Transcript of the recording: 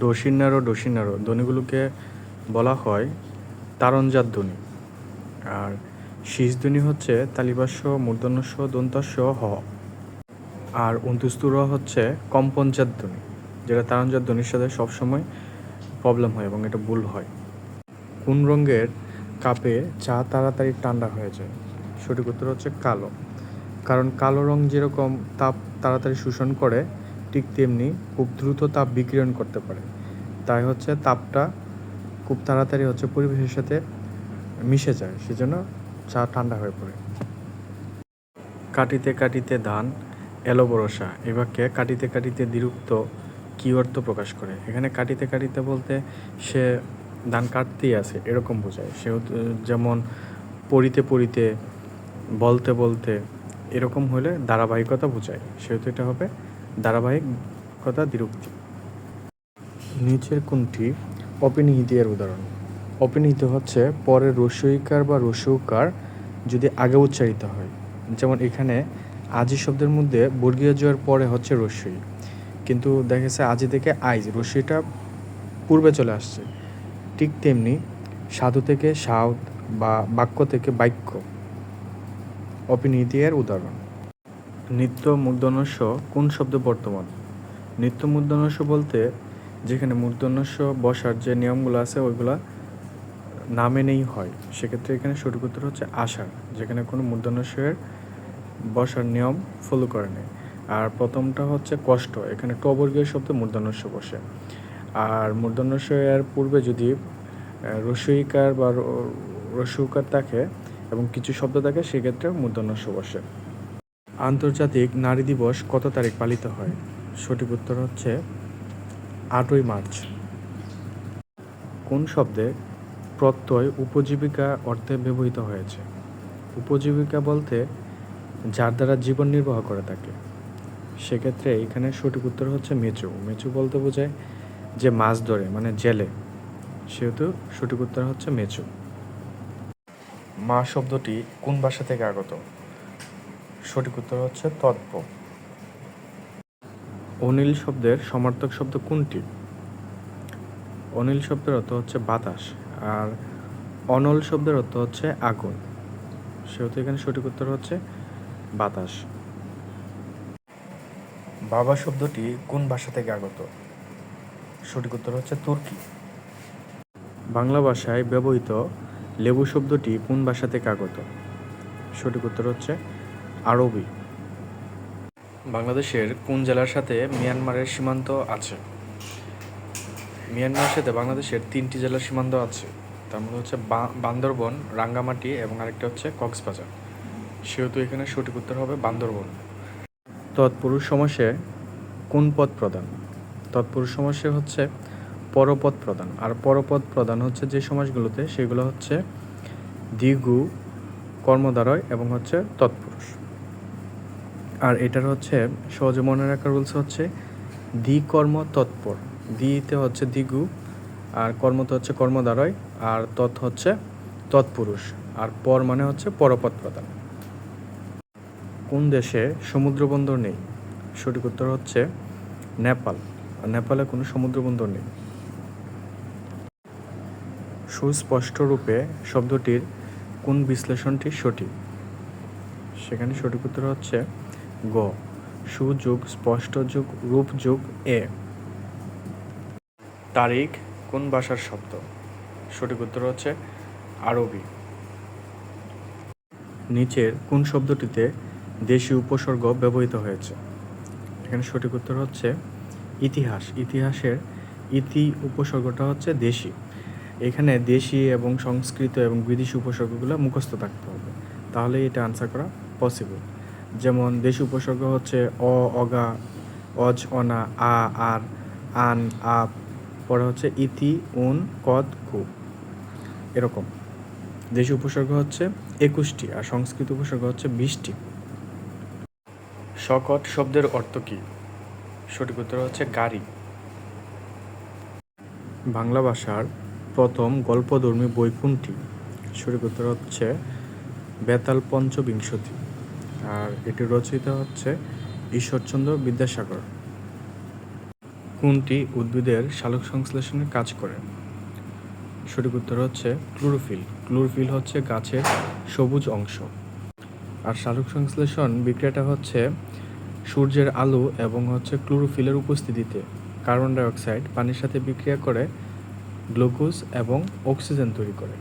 ডসিন্নারো ডসিন্নারো ধ্বনিগুলোকে বলা হয় তারণজাত ধ্বনি। আর শীষ ধ্বনি হচ্ছে তালিবাস্য, মূর্ধন্যস্য, দন্তাস্য, হ। আর অন্তুস্তুর হচ্ছে কম্পনজাত ধ্বনি, যেটা তারণজাত ধ্বনির সাথে সবসময় প্রবলেম হয় এবং এটা ভুল হয়। কোন রঙের কাপে চা তাড়াতাড়ি ঠান্ডা হয়ে যায়? সঠিক উত্তর হচ্ছে কালো। কারণ কালো রং যেরকম তাপ তাড়াতাড়ি শোষণ করে, ঠিক তেমনি খুব দ্রুত তাপ বিকিরণ করতে পারে। তাই হচ্ছে তাপটা খুব তাড়াতাড়ি হচ্ছে পরিবেশের সাথে মিশে যায়, সেজন্য চা ঠান্ডা হয়ে পড়ে। কাটিতে কাটিতে ধান এলো বরসা, এ বাক্যে কাটিতে কাটিতে দ্বিরুক্ত কী অর্থ প্রকাশ করে? এখানে কাটিতে কাটিতে বলতে সে ধান কাটতেই আছে এরকম বোঝায়। সেহেতু যেমন পড়িতে পড়িতে, বলতে বলতে, এরকম হলে ধারাবাহিকতা বোঝায়, সেহেতু এটা হবে ধারাবাহিকতা দ্বিরুক্তি। নিচের কোনটি অপিনিহিতি এর উদাহরণ? অপিনিহিত হচ্ছে পরের রস্যইকার বা রস্যউকার যদি আগে উচ্চারিত হয়। যেমন এখানে আজি শব্দের মধ্যে বর্গীয় জয়ের পরে হচ্ছে রস্যই, কিন্তু দেখা গেছে আজি থেকে আইজ রস্যইটা পূর্বে চলে আসছে। ঠিক তেমনি সাধু থেকে সাউদ বা বাক্য থেকে বাক্য অপিনিহিতি এর উদাহরণ। নিত্য মূর্ধন্যস্য কোন শব্দ বর্তমান? নিত্য মূর্ধন্যস্য বলতে যেখানে মূর্ধন্যস্য বসার যে নিয়মগুলো আছে ওইগুলা না মেনেই হয়, সেক্ষেত্রে এখানে সঠিক উত্তর হচ্ছে আষাঢ়, যেখানে কোনো মূর্ধন্যস্যের বসার নিয়ম ফলো করে নেই। আর প্রথমটা হচ্ছে কষ্ট, এখানে টবর্গীয় শব্দে মূর্ধন্যস্য বসে। আর মূর্ধন্যস্যের পূর্বে যদি রস্যইকার বা রস্যউকার থাকে এবং কিছু শব্দ থাকে, সেক্ষেত্রে মূর্ধন্যস্য বসে। আন্তর্জাতিক নারী দিবস কত তারিখ পালিত হয়? সঠিক উত্তর হচ্ছে 8ই মার্চ। কোন শব্দে প্রত্যয় উপজীবিকা অর্থে ব্যবহৃত হয়েছে? উপজীবিকা বলতে যার দ্বারা জীবন নির্বাহ করে থাকে, সেক্ষেত্রে এখানে সঠিক উত্তর হচ্ছে মেচু। মেচু বলতে বোঝায় যে মাছ ধরে, মানে জেলে, সেহেতু সঠিক উত্তর হচ্ছে মেচু। মা শব্দটি কোন ভাষা থেকে আগত? সঠিক উত্তর হচ্ছে তদ্ভ। অনিল শব্দের সমার্থক শব্দ কোনটি? অনিল শব্দের অর্থ হচ্ছে বাতাস, আর অনল শব্দের অর্থ হচ্ছে আগুন, সেহেতু এখানে সঠিক উত্তর হচ্ছে বাতাস। বাবা শব্দটি কোন ভাষা থেকে আগত? সঠিক উত্তর হচ্ছে তুর্কি। বাংলা ভাষায় ব্যবহৃত লেবু শব্দটি কোন ভাষা থেকে আগত? সঠিক উত্তর হচ্ছে আরবি। বাংলাদেশের কোন জেলার সাথে মিয়ানমারের সীমান্ত আছে? মিয়ানমারের সাথে বাংলাদেশের 3টি জেলার সীমান্ত আছে, তার মধ্যে হচ্ছে বান্দরবন, রাঙ্গামাটি এবং আরেকটা হচ্ছে কক্সবাজার, সেহেতু এখানে সঠিক উত্তর হবে বান্দরবন। তৎপুরুষ সমাসে কোন পদ প্রধান? তৎপুরুষ সমাসে হচ্ছে পরপদ প্রধান, আর পরপদ প্রধান হচ্ছে যে সমাসগুলোতে, সেগুলো হচ্ছে দ্বিগু, কর্মদ্বারয় এবং হচ্ছে তৎপুরুষ। আর এটার হচ্ছে সহজে মনে রাখার রুলস হচ্ছে দ্বিকর্ম তৎপর। দ্বিতে হচ্ছে দ্বিগু, আর কর্মতে হচ্ছে কর্মদ্বারয়, আর তৎ হচ্ছে তৎপুরুষ, আর পর মানে হচ্ছে পরপদ প্রধান। কোন দেশে সমুদ্র বন্দর নেই? সঠিক উত্তর হচ্ছে নেপাল, আর নেপালে কোনো সমুদ্র বন্দর নেই। সুস্পষ্ট রূপে শব্দটির কোন বিশ্লেষণটি সঠিক? সেখানে সঠিক উত্তর হচ্ছে গ, সুযোগ স্পষ্ট যোগ রূপ যোগ এ। তারিখ কোন ভাষার শব্দ? সঠিক উত্তর হচ্ছে আরবি। নিচের কোন শব্দটিতে দেশি উপসর্গ ব্যবহৃত হয়েছে? এখানে সঠিক উত্তর হচ্ছে ইতিহাস। ইতিহাসের ইতি উপসর্গটা হচ্ছে দেশি। এখানে দেশি এবং সংস্কৃত এবং বিদেশি উপসর্গগুলো মুখস্থ থাকতে হবে, তাহলে এটা আনসার করা পসিবল। যেমন দেশি উপসর্গ হচ্ছে অ, অগা, অজ, অনা, আ, আর, আন, আপ, পরে হচ্ছে ইতি, উন, কদ, কু, এরকম। দেশি উপসর্গ হচ্ছে 21টি, আর সংস্কৃত উপসর্গ হচ্ছে 20টি। শকট শব্দের অর্থ কী? সঠিক উত্তর হচ্ছে গাড়ি। বাংলা ভাষার প্রথম গল্পধর্মী বই কোনটি? সঠিক উত্তর হচ্ছে বেতাল পঞ্চবিংশতি, আর এটি রচিত হচ্ছে ঈশ্বরচন্দ্র বিদ্যাসাগর। কোনটি উদ্ভিদের সালোকসংশ্লেষণের কাজ করে? সঠিক উত্তর হচ্ছে ক্লোরোফিল। ক্লোরোফিল হচ্ছে গাছের সবুজ অংশ। আর সালোকসংশ্লেষণ বিক্রিয়াটা হচ্ছে সূর্যের আলো এবং হচ্ছে ক্লোরোফিলের উপস্থিতিতে কার্বন ডাই অক্সাইড পানির সাথে বিক্রিয়া করে গ্লুকোজ এবং অক্সিজেন তৈরি করে।